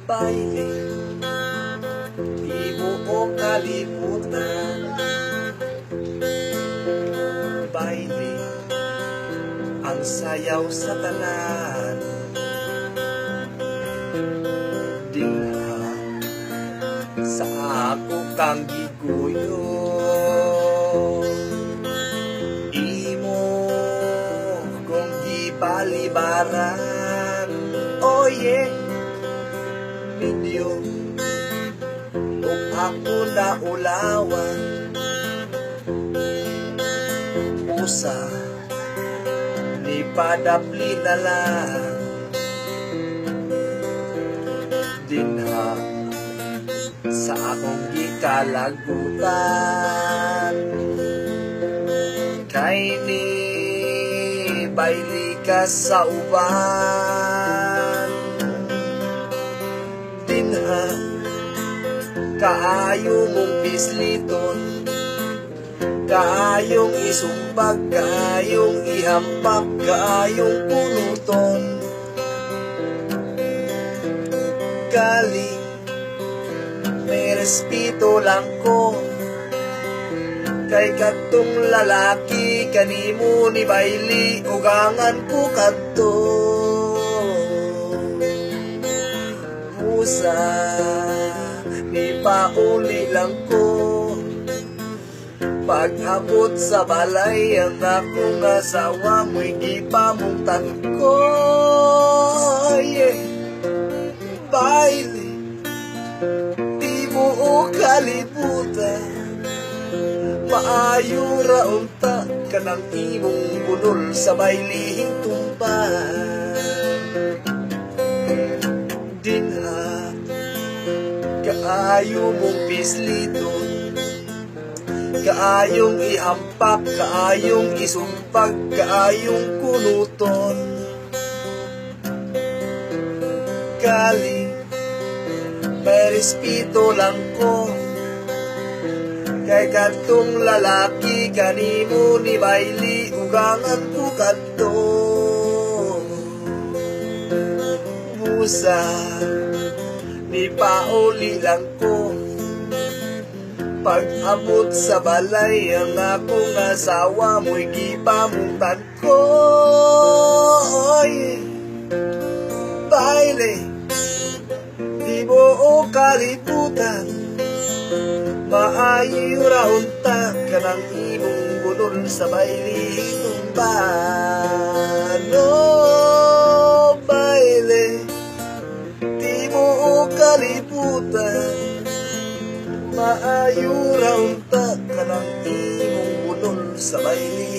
Baile, di mo kalimutan. Baile, ang sayaw sa tanan. Dinha, sa ako kang giguyo. Imo kong gipalibaran. Oh yeah, video kung ako na ulawan. Usa ni padapli na lang. Dinha sa akong gikalagutan. Kay ni baili ka sa uban. Dinha kaayo mong pisliton, kaayong isumbag, kaayong ihampak, kaayong puluton. Galing may respeto lang ko kay kadtong lalaki, kanimo ni baili ugangan ko kadto. Musa ni pauli lang ko pag-abot sa balay, ang akong asawa mo'y gipamungtan ko. Yeah. Baile, di mo kalimutan. Maayo ra unta ka ng imong bunol sa bailihing tumban. Dinha, kaayo mong pisliton, kaayong ihampak, kaayong isumpag, kaayong kuluton. Galing may respeto lang ko kay kadtong lalaki, kanimo ni baili ugangan ko kadto. Musa ni pauli lang ko pag-abot sa balay, ang akong asawa mo'y gipamungtan ko. Oy, baile, di mo kalimutan. Maayo ra unta ka ng imong bunol sa bailihing tumban. Oh, baile, di mo kalimutan. Maayo ra unta ka ng imong bunol sa bailihing